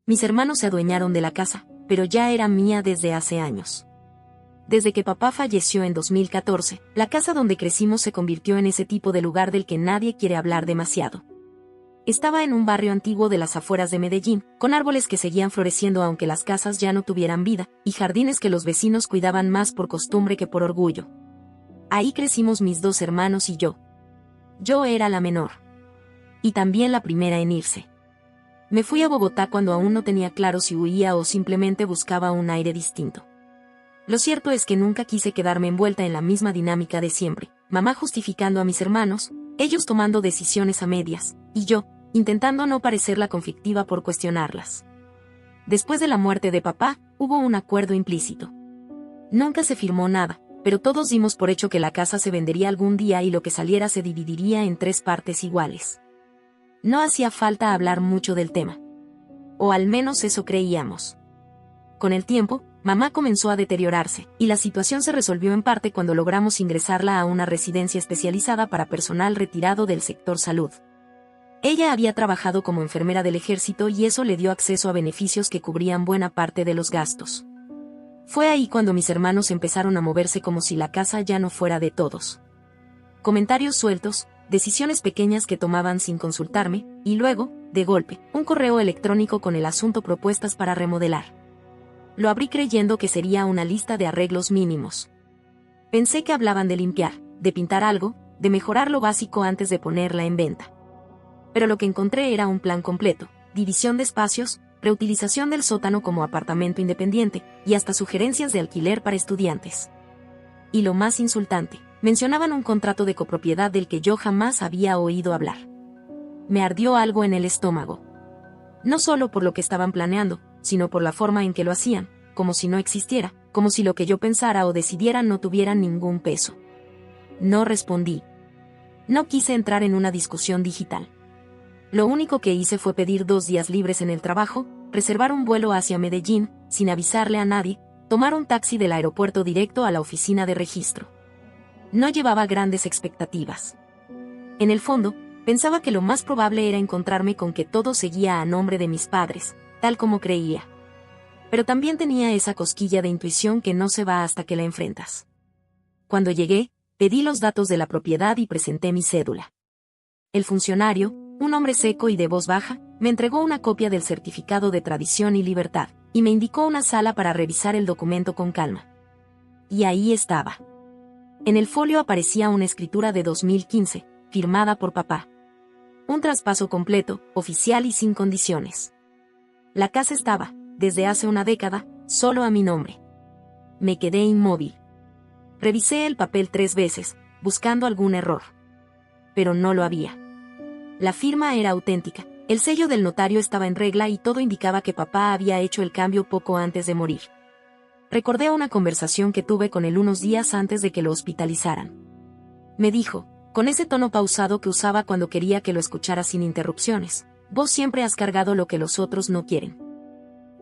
Mis hermanos se adueñaron de la casa, pero ya era mía desde hace años. Desde que papá falleció en 2014, la casa donde crecimos se convirtió en ese tipo de lugar del que nadie quiere hablar demasiado. Estaba en un barrio antiguo de las afueras de Medellín, con árboles que seguían floreciendo aunque las casas ya no tuvieran vida, y jardines que los vecinos cuidaban más por costumbre que por orgullo. Ahí crecimos mis 2 hermanos y yo. Yo era la menor. Y también la primera en irse. Me fui a Bogotá cuando aún no tenía claro si huía o simplemente buscaba un aire distinto. Lo cierto es que nunca quise quedarme envuelta en la misma dinámica de siempre, mamá justificando a mis hermanos, ellos tomando decisiones a medias, y yo, intentando no parecer la conflictiva por cuestionarlas. Después de la muerte de papá, hubo un acuerdo implícito. Nunca se firmó nada, pero todos dimos por hecho que la casa se vendería algún día y lo que saliera se dividiría en 3 partes iguales. No hacía falta hablar mucho del tema. O al menos eso creíamos. Con el tiempo, mamá comenzó a deteriorarse, y la situación se resolvió en parte cuando logramos ingresarla a una residencia especializada para personal retirado del sector salud. Ella había trabajado como enfermera del ejército y eso le dio acceso a beneficios que cubrían buena parte de los gastos. Fue ahí cuando mis hermanos empezaron a moverse como si la casa ya no fuera de todos. Comentarios sueltos, decisiones pequeñas que tomaban sin consultarme, y luego, de golpe, un correo electrónico con el asunto propuestas para remodelar. Lo abrí creyendo que sería una lista de arreglos mínimos. Pensé que hablaban de limpiar, de pintar algo, de mejorar lo básico antes de ponerla en venta. Pero lo que encontré era un plan completo, división de espacios, reutilización del sótano como apartamento independiente, y hasta sugerencias de alquiler para estudiantes. Y lo más insultante, mencionaban un contrato de copropiedad del que yo jamás había oído hablar. Me ardió algo en el estómago. No solo por lo que estaban planeando, sino por la forma en que lo hacían, como si no existiera, como si lo que yo pensara o decidiera no tuviera ningún peso. No respondí. No quise entrar en una discusión digital. Lo único que hice fue pedir 2 días libres en el trabajo, reservar un vuelo hacia Medellín, sin avisarle a nadie, tomar un taxi del aeropuerto directo a la oficina de registro. No llevaba grandes expectativas. En el fondo, pensaba que lo más probable era encontrarme con que todo seguía a nombre de mis padres, tal como creía. Pero también tenía esa cosquilla de intuición que no se va hasta que la enfrentas. Cuando llegué, pedí los datos de la propiedad y presenté mi cédula. El funcionario, un hombre seco y de voz baja, me entregó una copia del certificado de tradición y libertad, y me indicó una sala para revisar el documento con calma. Y ahí estaba. En el folio aparecía una escritura de 2015, firmada por papá. Un traspaso completo, oficial y sin condiciones. La casa estaba, desde hace una década, solo a mi nombre. Me quedé inmóvil. Revisé el papel 3 veces, buscando algún error. Pero no lo había. La firma era auténtica, el sello del notario estaba en regla y todo indicaba que papá había hecho el cambio poco antes de morir. Recordé una conversación que tuve con él unos días antes de que lo hospitalizaran. Me dijo, con ese tono pausado que usaba cuando quería que lo escuchara sin interrupciones: vos siempre has cargado lo que los otros no quieren.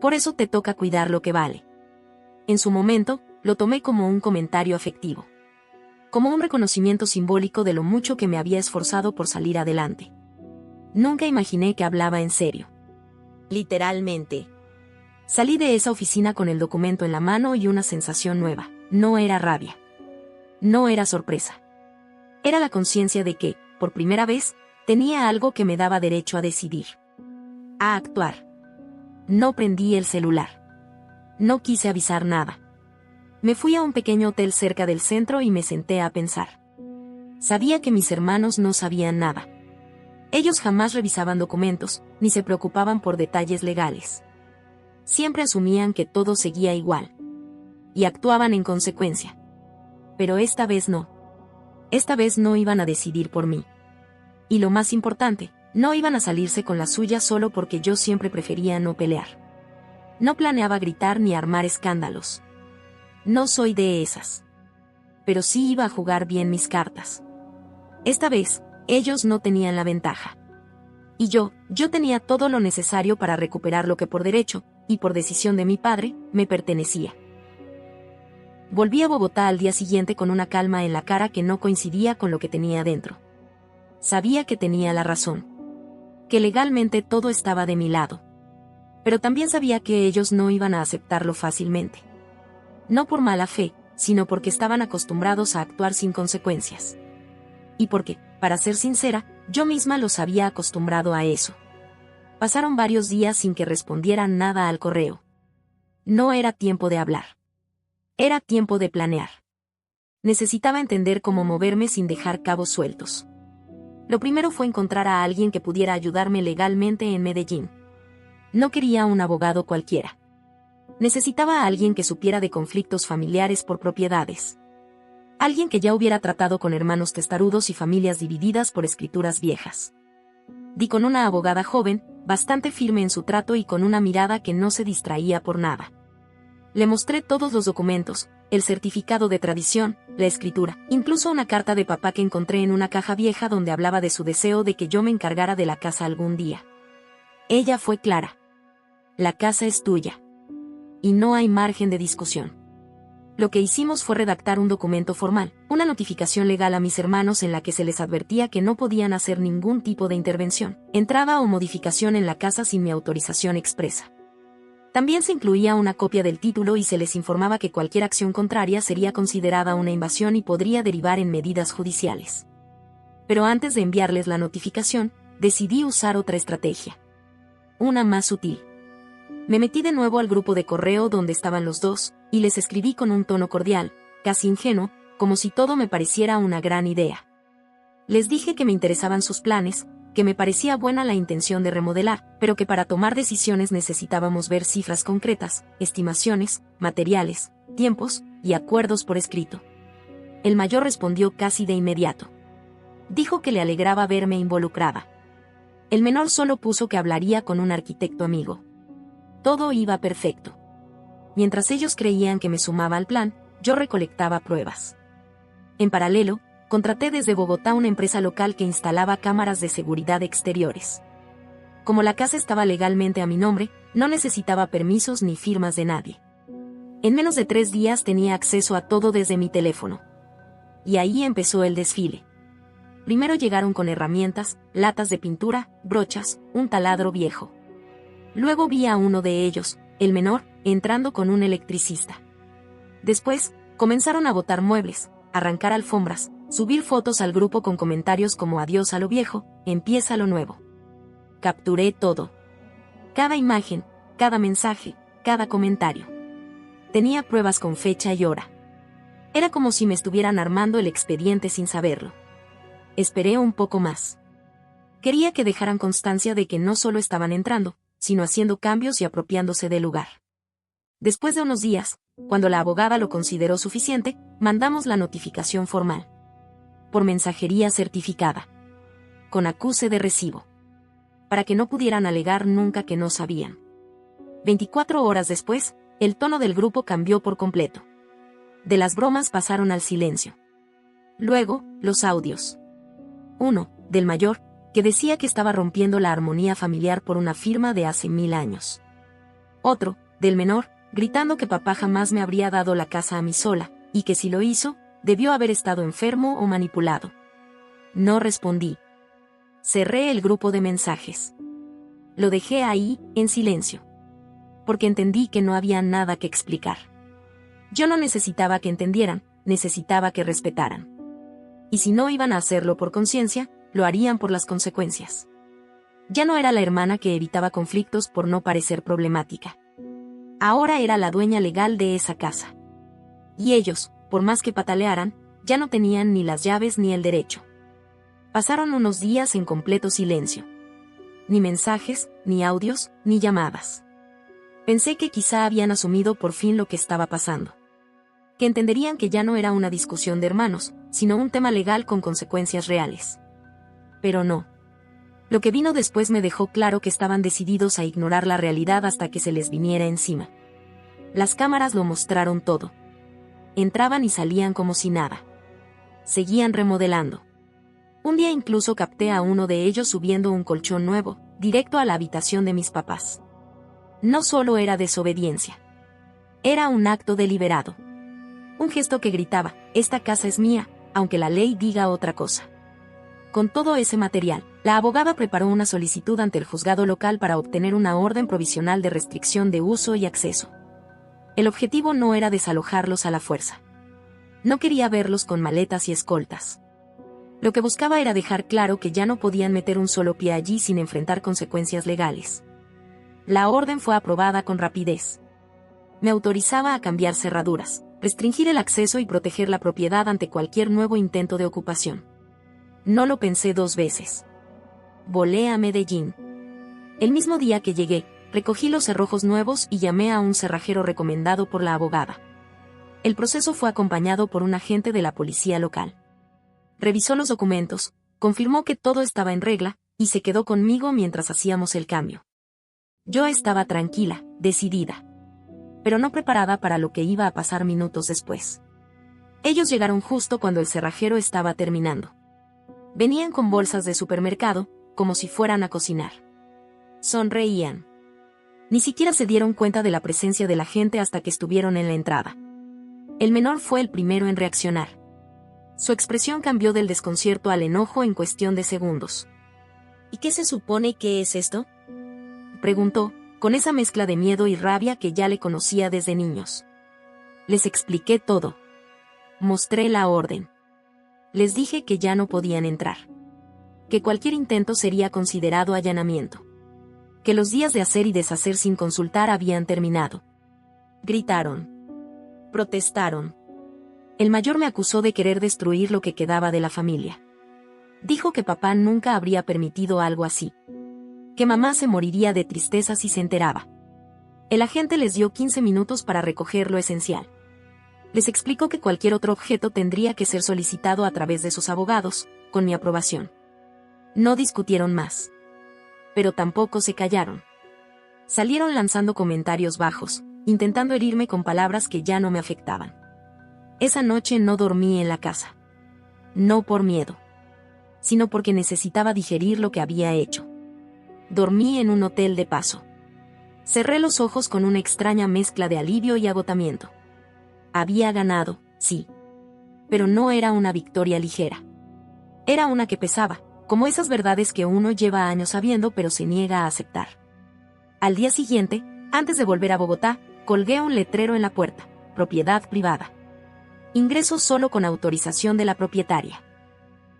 Por eso te toca cuidar lo que vale. En su momento, lo tomé como un comentario afectivo. Como un reconocimiento simbólico de lo mucho que me había esforzado por salir adelante. Nunca imaginé que hablaba en serio. Literalmente. Salí de esa oficina con el documento en la mano y una sensación nueva. No era rabia. No era sorpresa. Era la conciencia de que, por primera vez, tenía algo que me daba derecho a decidir. A actuar. No prendí el celular. No quise avisar nada. Me fui a un pequeño hotel cerca del centro y me senté a pensar. Sabía que mis hermanos no sabían nada. Ellos jamás revisaban documentos, ni se preocupaban por detalles legales. Siempre asumían que todo seguía igual. Y actuaban en consecuencia. Pero esta vez no. Esta vez no iban a decidir por mí. Y lo más importante, no iban a salirse con la suya solo porque yo siempre prefería no pelear. No planeaba gritar ni armar escándalos. No soy de esas. Pero sí iba a jugar bien mis cartas. Esta vez, ellos no tenían la ventaja. Y yo tenía todo lo necesario para recuperar lo que por derecho, y por decisión de mi padre, me pertenecía. Volví a Bogotá al día siguiente con una calma en la cara que no coincidía con lo que tenía dentro. Sabía que tenía la razón. Que legalmente todo estaba de mi lado. Pero también sabía que ellos no iban a aceptarlo fácilmente. No por mala fe, sino porque estaban acostumbrados a actuar sin consecuencias. Y porque, para ser sincera, yo misma los había acostumbrado a eso. Pasaron varios días sin que respondieran nada al correo. No era tiempo de hablar. Era tiempo de planear. Necesitaba entender cómo moverme sin dejar cabos sueltos. Lo primero fue encontrar a alguien que pudiera ayudarme legalmente en Medellín. No quería un abogado cualquiera. Necesitaba a alguien que supiera de conflictos familiares por propiedades. Alguien que ya hubiera tratado con hermanos testarudos y familias divididas por escrituras viejas. Di con una abogada joven, bastante firme en su trato y con una mirada que no se distraía por nada. Le mostré todos los documentos, el certificado de tradición, la escritura, incluso una carta de papá que encontré en una caja vieja donde hablaba de su deseo de que yo me encargara de la casa algún día. Ella fue clara. La casa es tuya. Y no hay margen de discusión. Lo que hicimos fue redactar un documento formal, una notificación legal a mis hermanos en la que se les advertía que no podían hacer ningún tipo de intervención, entrada o modificación en la casa sin mi autorización expresa. También se incluía una copia del título y se les informaba que cualquier acción contraria sería considerada una invasión y podría derivar en medidas judiciales. Pero antes de enviarles la notificación, decidí usar otra estrategia. Una más sutil. Me metí de nuevo al grupo de correo donde estaban los dos, y les escribí con un tono cordial, casi ingenuo, como si todo me pareciera una gran idea. Les dije que me interesaban sus planes, que me parecía buena la intención de remodelar, pero que para tomar decisiones necesitábamos ver cifras concretas, estimaciones, materiales, tiempos y acuerdos por escrito. El mayor respondió casi de inmediato. Dijo que le alegraba verme involucrada. El menor solo puso que hablaría con un arquitecto amigo. Todo iba perfecto. Mientras ellos creían que me sumaba al plan, yo recolectaba pruebas. En paralelo, contraté desde Bogotá una empresa local que instalaba cámaras de seguridad exteriores. Como la casa estaba legalmente a mi nombre, no necesitaba permisos ni firmas de nadie. En menos de 3 días tenía acceso a todo desde mi teléfono. Y ahí empezó el desfile. Primero llegaron con herramientas, latas de pintura, brochas, un taladro viejo. Luego vi a uno de ellos, el menor, entrando con un electricista. Después, comenzaron a botar muebles, arrancar alfombras, subir fotos al grupo con comentarios como adiós a lo viejo, empieza lo nuevo. Capturé todo. Cada imagen, cada mensaje, cada comentario. Tenía pruebas con fecha y hora. Era como si me estuvieran armando el expediente sin saberlo. Esperé un poco más. Quería que dejaran constancia de que no solo estaban entrando, sino haciendo cambios y apropiándose del lugar. Después de unos días, cuando la abogada lo consideró suficiente, mandamos la notificación formal. Por mensajería certificada. Con acuse de recibo. Para que no pudieran alegar nunca que no sabían. 24 horas después, el tono del grupo cambió por completo. De las bromas pasaron al silencio. Luego, los audios. Uno, del mayor, que decía que estaba rompiendo la armonía familiar por una firma de hace 1000 años. Otro, del menor, gritando que papá jamás me habría dado la casa a mí sola, y que si lo hizo, debió haber estado enfermo o manipulado. No respondí. Cerré el grupo de mensajes. Lo dejé ahí, en silencio. Porque entendí que no había nada que explicar. Yo no necesitaba que entendieran, necesitaba que respetaran. Y si no iban a hacerlo por conciencia, lo harían por las consecuencias. Ya no era la hermana que evitaba conflictos por no parecer problemática. Ahora era la dueña legal de esa casa. Y ellos, por más que patalearan, ya no tenían ni las llaves ni el derecho. Pasaron unos días en completo silencio. Ni mensajes, ni audios, ni llamadas. Pensé que quizá habían asumido por fin lo que estaba pasando. Que entenderían que ya no era una discusión de hermanos, sino un tema legal con consecuencias reales. Pero no. Lo que vino después me dejó claro que estaban decididos a ignorar la realidad hasta que se les viniera encima. Las cámaras lo mostraron todo. Entraban y salían como si nada. Seguían remodelando. Un día incluso capté a uno de ellos subiendo un colchón nuevo, directo a la habitación de mis papás. No solo era desobediencia. Era un acto deliberado. Un gesto que gritaba, esta casa es mía, aunque la ley diga otra cosa. Con todo ese material, La abogada preparó una solicitud ante el juzgado local para obtener una orden provisional de restricción de uso y acceso. El objetivo no era desalojarlos a la fuerza. No quería verlos con maletas y escoltas. Lo que buscaba era dejar claro que ya no podían meter un solo pie allí sin enfrentar consecuencias legales. La orden fue aprobada con rapidez. Me autorizaba a cambiar cerraduras, restringir el acceso y proteger la propiedad ante cualquier nuevo intento de ocupación. No lo pensé 2 veces. Volé a Medellín. El mismo día que llegué, recogí los cerrojos nuevos y llamé a un cerrajero recomendado por la abogada. El proceso fue acompañado por un agente de la policía local. Revisó los documentos, confirmó que todo estaba en regla, y se quedó conmigo mientras hacíamos el cambio. Yo estaba tranquila, decidida, pero no preparada para lo que iba a pasar minutos después. Ellos llegaron justo cuando el cerrajero estaba terminando. Venían con bolsas de supermercado, como si fueran a cocinar. Sonreían. Ni siquiera se dieron cuenta de la presencia de la gente hasta que estuvieron en la entrada. El menor fue el primero en reaccionar. Su expresión cambió del desconcierto al enojo en cuestión de segundos. ¿Y qué se supone que es esto?, preguntó, con esa mezcla de miedo y rabia que ya le conocía desde niños. Les expliqué todo. Mostré la orden. Les dije que ya no podían entrar. Que cualquier intento sería considerado allanamiento. Que los días de hacer y deshacer sin consultar habían terminado. Gritaron. Protestaron. El mayor me acusó de querer destruir lo que quedaba de la familia. Dijo que papá nunca habría permitido algo así. Que mamá se moriría de tristeza si se enteraba. El agente les dio 15 minutos para recoger lo esencial. Les explicó que cualquier otro objeto tendría que ser solicitado a través de sus abogados, con mi aprobación. No discutieron más. Pero tampoco se callaron. Salieron lanzando comentarios bajos, intentando herirme con palabras que ya no me afectaban. Esa noche no dormí en la casa. No por miedo, sino porque necesitaba digerir lo que había hecho. Dormí en un hotel de paso. Cerré los ojos con una extraña mezcla de alivio y agotamiento. Había ganado, sí. Pero no era una victoria ligera. Era una que pesaba, como esas verdades que uno lleva años sabiendo pero se niega a aceptar. Al día siguiente, antes de volver a Bogotá, colgué un letrero en la puerta: propiedad privada. Ingreso solo con autorización de la propietaria.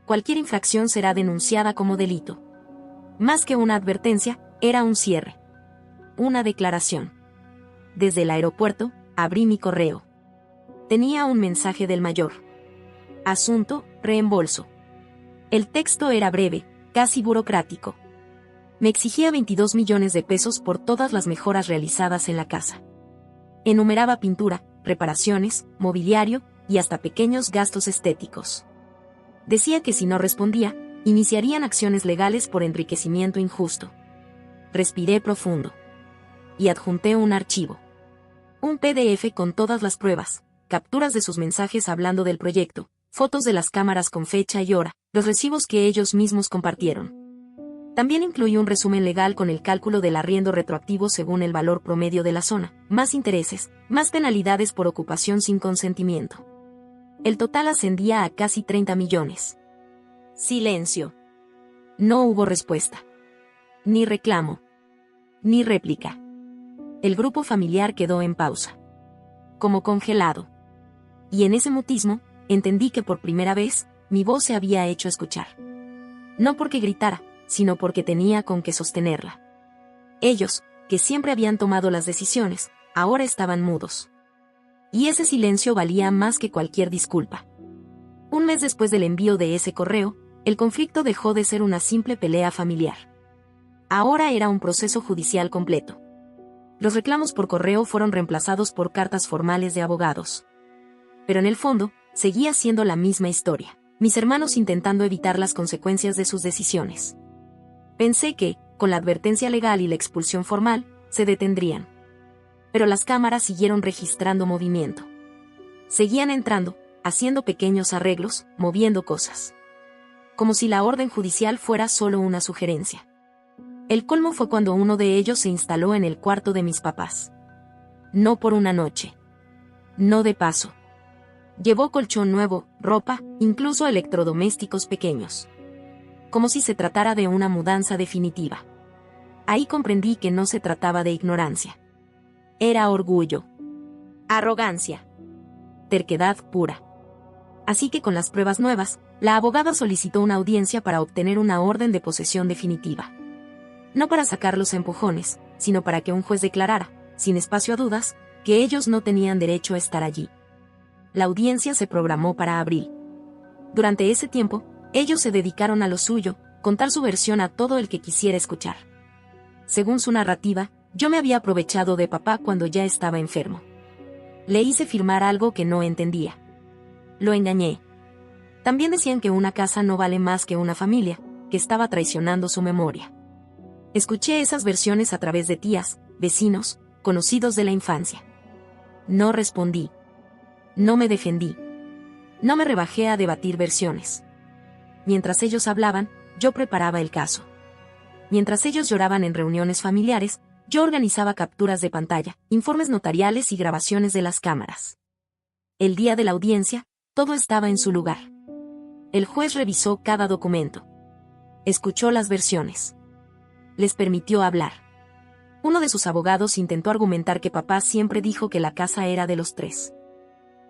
Cualquier infracción será denunciada como delito. Más que una advertencia, era un cierre. Una declaración. Desde el aeropuerto, abrí mi correo. Tenía un mensaje del mayor. Asunto, reembolso. El texto era breve, casi burocrático. Me exigía 22 millones de pesos por todas las mejoras realizadas en la casa. Enumeraba pintura, reparaciones, mobiliario y hasta pequeños gastos estéticos. Decía que si no respondía, iniciarían acciones legales por enriquecimiento injusto. Respiré profundo. Y adjunté un archivo. Un PDF con todas las pruebas, capturas de sus mensajes hablando del proyecto, fotos de las cámaras con fecha y hora, los recibos que ellos mismos compartieron. También incluí un resumen legal con el cálculo del arriendo retroactivo según el valor promedio de la zona, más intereses, más penalidades por ocupación sin consentimiento. El total ascendía a casi 30 millones. Silencio. No hubo respuesta. Ni reclamo. Ni réplica. El grupo familiar quedó en pausa. Como congelado. Y en ese mutismo, entendí que por primera vez, mi voz se había hecho escuchar. No porque gritara, sino porque tenía con qué sostenerla. Ellos, que siempre habían tomado las decisiones, ahora estaban mudos. Y ese silencio valía más que cualquier disculpa. Un mes después del envío de ese correo, el conflicto dejó de ser una simple pelea familiar. Ahora era un proceso judicial completo. Los reclamos por correo fueron reemplazados por cartas formales de abogados. Pero en el fondo, seguía siendo la misma historia. Mis hermanos intentando evitar las consecuencias de sus decisiones. Pensé que, con la advertencia legal y la expulsión formal, se detendrían. Pero las cámaras siguieron registrando movimiento. Seguían entrando, haciendo pequeños arreglos, moviendo cosas. Como si la orden judicial fuera solo una sugerencia. El colmo fue cuando uno de ellos se instaló en el cuarto de mis papás. No por una noche. No de paso. Llevó colchón nuevo, ropa, incluso electrodomésticos pequeños. como si se tratara de una mudanza definitiva. Ahí comprendí que no se trataba de ignorancia. Era orgullo, arrogancia, terquedad pura. Así que con las pruebas nuevas, la abogada solicitó una audiencia para obtener una orden de posesión definitiva. No para sacarlos a empujones, sino para que un juez declarara, sin espacio a dudas, que ellos no tenían derecho a estar allí. La audiencia se programó para abril. Durante ese tiempo, ellos se dedicaron a lo suyo, contar su versión a todo el que quisiera escuchar. Según su narrativa, yo me había aprovechado de papá cuando ya estaba enfermo. Le hice firmar algo que no entendía. Lo engañé. También decían que una casa no vale más que una familia, que estaba traicionando su memoria. Escuché esas versiones a través de tías, vecinos, conocidos de la infancia. No respondí. No me defendí. No me rebajé a debatir versiones. Mientras ellos hablaban, yo preparaba el caso. Mientras ellos lloraban en reuniones familiares, yo organizaba capturas de pantalla, informes notariales y grabaciones de las cámaras. El día de la audiencia, todo estaba en su lugar. El juez revisó cada documento. Escuchó las versiones. Les permitió hablar. Uno de sus abogados intentó argumentar que papá siempre dijo que la casa era de los tres.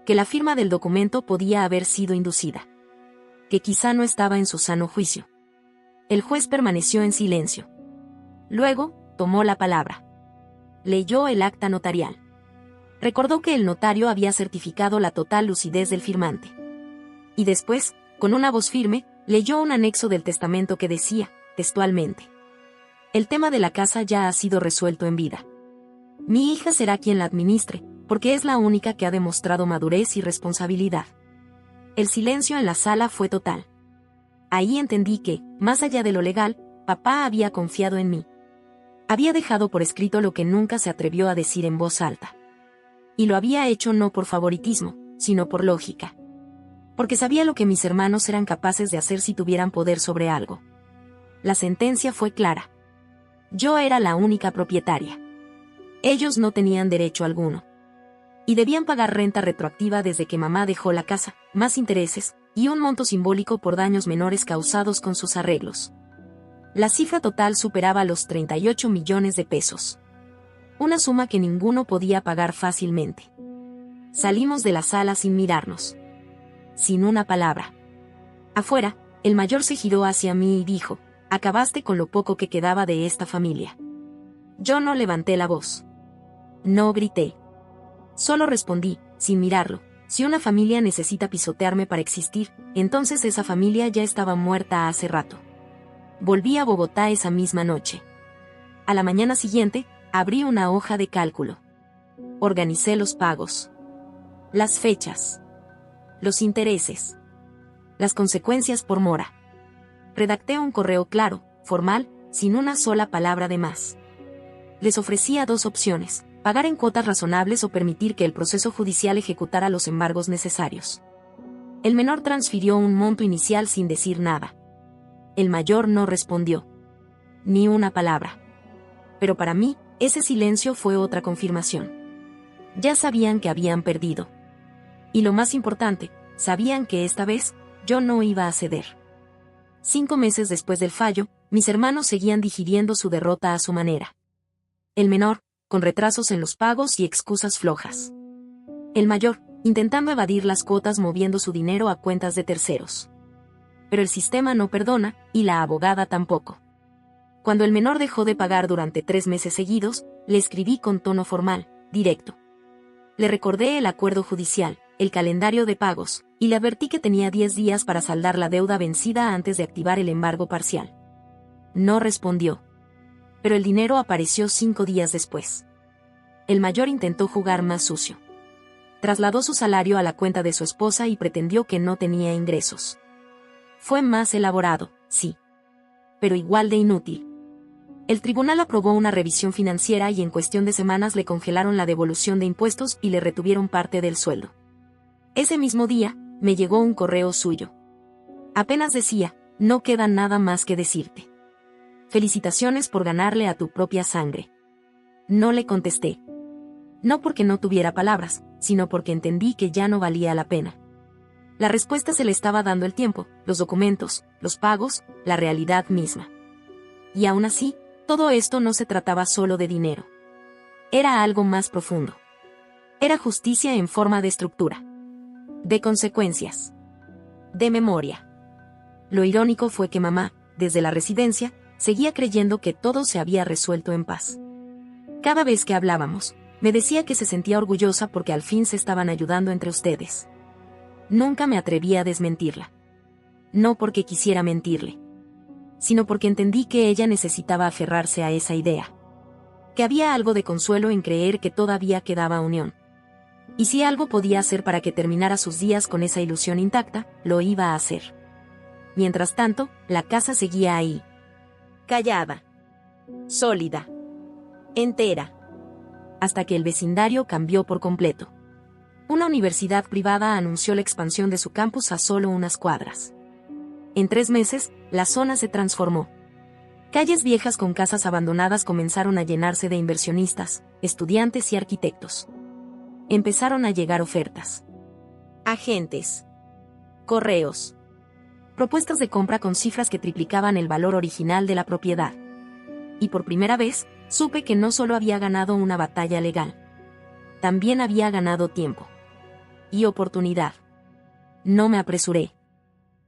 Que la firma del documento podía haber sido inducida. Que quizá no estaba en su sano juicio. El juez permaneció en silencio. Luego, tomó la palabra. Leyó el acta notarial. Recordó que el notario había certificado la total lucidez del firmante. Y después, con una voz firme, leyó un anexo del testamento que decía, textualmente: el tema de la casa ya ha sido resuelto en vida. Mi hija será quien la administre, porque es la única que ha demostrado madurez y responsabilidad. El silencio en la sala fue total. Ahí entendí que, más allá de lo legal, papá había confiado en mí. Había dejado por escrito lo que nunca se atrevió a decir en voz alta. Y lo había hecho no por favoritismo, sino por lógica. Porque sabía lo que mis hermanos eran capaces de hacer si tuvieran poder sobre algo. La sentencia fue clara. Yo era la única propietaria. Ellos no tenían derecho alguno. Y debían pagar renta retroactiva desde que mamá dejó la casa, más intereses, y un monto simbólico por daños menores causados con sus arreglos. La cifra total superaba los 38 millones de pesos. Una suma que ninguno podía pagar fácilmente. Salimos de la sala sin mirarnos. Sin una palabra. Afuera, el mayor se giró hacia mí y dijo: acabaste con lo poco que quedaba de esta familia. Yo no levanté la voz. No grité. Solo respondí, sin mirarlo: si una familia necesita pisotearme para existir, entonces esa familia ya estaba muerta hace rato. Volví a Bogotá esa misma noche. A la mañana siguiente, abrí una hoja de cálculo. Organicé los pagos. Las fechas. Los intereses. Las consecuencias por mora. Redacté un correo claro, formal, sin una sola palabra de más. Les ofrecía dos opciones: pagar en cuotas razonables o permitir que el proceso judicial ejecutara los embargos necesarios. El menor transfirió un monto inicial sin decir nada. El mayor no respondió. Ni una palabra. Pero para mí, ese silencio fue otra confirmación. Ya sabían que habían perdido. Y lo más importante, sabían que esta vez, yo no iba a ceder. 5 meses después del fallo, mis hermanos seguían digiriendo su derrota a su manera. El menor, con retrasos en los pagos y excusas flojas. El mayor, intentando evadir las cuotas moviendo su dinero a cuentas de terceros. Pero el sistema no perdona, y la abogada tampoco. Cuando el menor dejó de pagar durante 3 meses seguidos, le escribí con tono formal, directo. Le recordé el acuerdo judicial, el calendario de pagos, y le advertí que tenía 10 días para saldar la deuda vencida antes de activar el embargo parcial. No respondió. Pero el dinero apareció 5 días después. El mayor intentó jugar más sucio. Trasladó su salario a la cuenta de su esposa y pretendió que no tenía ingresos. Fue más elaborado, sí. Pero igual de inútil. El tribunal aprobó una revisión financiera y en cuestión de semanas le congelaron la devolución de impuestos y le retuvieron parte del sueldo. Ese mismo día, me llegó un correo suyo. Apenas decía: no queda nada más que decirte. Felicitaciones por ganarle a tu propia sangre. No le contesté. No porque no tuviera palabras, sino porque entendí que ya no valía la pena. La respuesta se le estaba dando el tiempo, los documentos, los pagos, la realidad misma. Y aún así, todo esto no se trataba solo de dinero. Era algo más profundo. Era justicia en forma de estructura, de consecuencias, de memoria. Lo irónico fue que mamá, desde la residencia, seguía creyendo que todo se había resuelto en paz. Cada vez que hablábamos, me decía que se sentía orgullosa porque al fin se estaban ayudando entre ustedes. Nunca me atreví a desmentirla. No porque quisiera mentirle, sino porque entendí que ella necesitaba aferrarse a esa idea. Que había algo de consuelo en creer que todavía quedaba unión. Y si algo podía hacer para que terminara sus días con esa ilusión intacta, lo iba a hacer. Mientras tanto, la casa seguía ahí. Callada. Sólida. Entera. Hasta que el vecindario cambió por completo. Una universidad privada anunció la expansión de su campus a solo unas cuadras. En 3 meses, la zona se transformó. Calles viejas con casas abandonadas comenzaron a llenarse de inversionistas, estudiantes y arquitectos. Empezaron a llegar ofertas. Agentes. Correos. Propuestas de compra con cifras que triplicaban el valor original de la propiedad. Y por primera vez, supe que no solo había ganado una batalla legal. También había ganado tiempo. Y oportunidad. No me apresuré.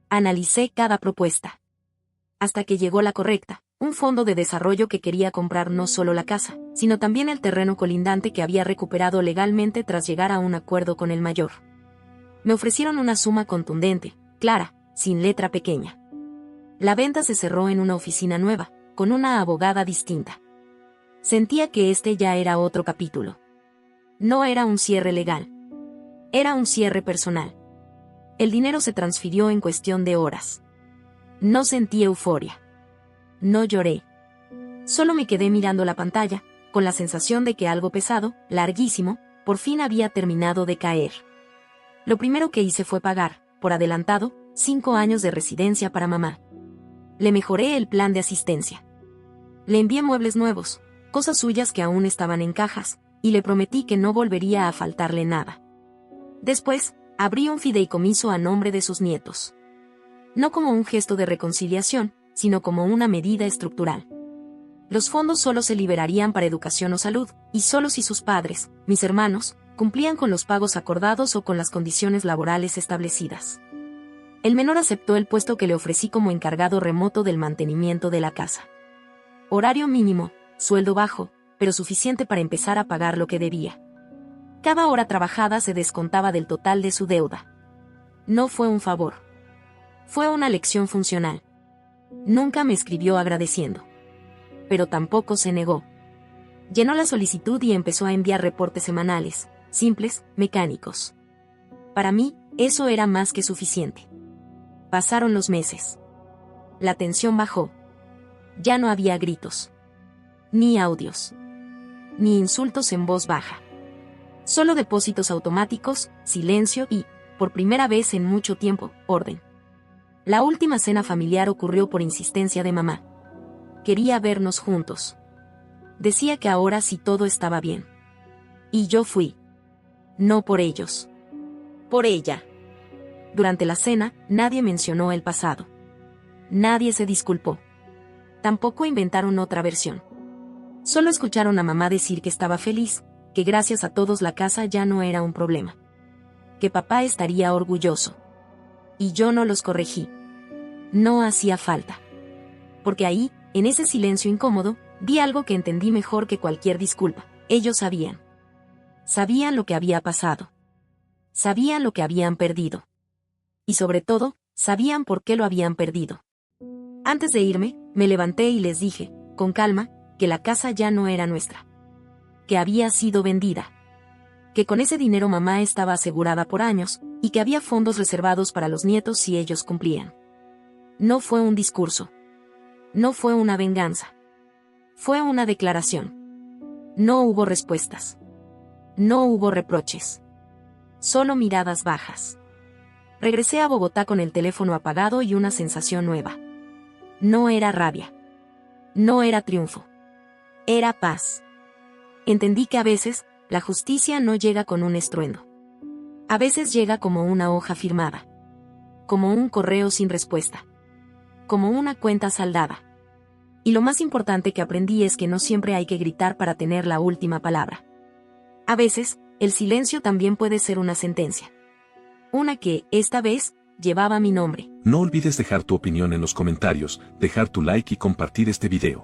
Analicé cada propuesta. Hasta que llegó la correcta, un fondo de desarrollo que quería comprar no solo la casa, sino también el terreno colindante que había recuperado legalmente tras llegar a un acuerdo con el mayor. Me ofrecieron una suma contundente, clara, sin letra pequeña. La venta se cerró en una oficina nueva, con una abogada distinta. Sentía que este ya era otro capítulo. No era un cierre legal. Era un cierre personal. El dinero se transfirió en cuestión de horas. No sentí euforia. No lloré. Solo me quedé mirando la pantalla, con la sensación de que algo pesado, larguísimo, por fin había terminado de caer. Lo primero que hice fue pagar, por adelantado, 5 años de residencia para mamá. Le mejoré el plan de asistencia. Le envié muebles nuevos, cosas suyas que aún estaban en cajas, y le prometí que no volvería a faltarle nada. Después, abrí un fideicomiso a nombre de sus nietos. No como un gesto de reconciliación, sino como una medida estructural. Los fondos solo se liberarían para educación o salud, y solo si sus padres, mis hermanos, cumplían con los pagos acordados o con las condiciones laborales establecidas. El menor aceptó el puesto que le ofrecí como encargado remoto del mantenimiento de la casa. Horario mínimo, sueldo bajo, pero suficiente para empezar a pagar lo que debía. Cada hora trabajada se descontaba del total de su deuda. No fue un favor. Fue una lección funcional. Nunca me escribió agradeciendo. Pero tampoco se negó. Llenó la solicitud y empezó a enviar reportes semanales, simples, mecánicos. Para mí, eso era más que suficiente. Pasaron los meses. La tensión bajó. Ya no había gritos. Ni audios. Ni insultos en voz baja. Solo depósitos automáticos, silencio y, por primera vez en mucho tiempo, orden. La última cena familiar ocurrió por insistencia de mamá. Quería vernos juntos. Decía que ahora sí todo estaba bien. Y yo fui. No por ellos. Por ella. Durante la cena, nadie mencionó el pasado. Nadie se disculpó. Tampoco inventaron otra versión. Solo escucharon a mamá decir que estaba feliz, que gracias a todos la casa ya no era un problema. Que papá estaría orgulloso. Y yo no los corregí. No hacía falta. Porque ahí, en ese silencio incómodo, vi algo que entendí mejor que cualquier disculpa. Ellos sabían. Sabían lo que había pasado. Sabían lo que habían perdido. Y sobre todo, sabían por qué lo habían perdido. Antes de irme, me levanté y les dije, con calma, que la casa ya no era nuestra. Que había sido vendida. Que con ese dinero mamá estaba asegurada por años, y que había fondos reservados para los nietos si ellos cumplían. No fue un discurso. No fue una venganza. Fue una declaración. No hubo respuestas. No hubo reproches. Solo miradas bajas. Regresé a Bogotá con el teléfono apagado y una sensación nueva. No era rabia. No era triunfo. Era paz. Entendí que a veces, la justicia no llega con un estruendo. A veces llega como una hoja firmada. como un correo sin respuesta, como una cuenta saldada. Y lo más importante que aprendí es que no siempre hay que gritar para tener la última palabra. A veces, el silencio también puede ser una sentencia. Una que, esta vez, llevaba mi nombre. No olvides dejar tu opinión en los comentarios, dejar tu like y compartir este video.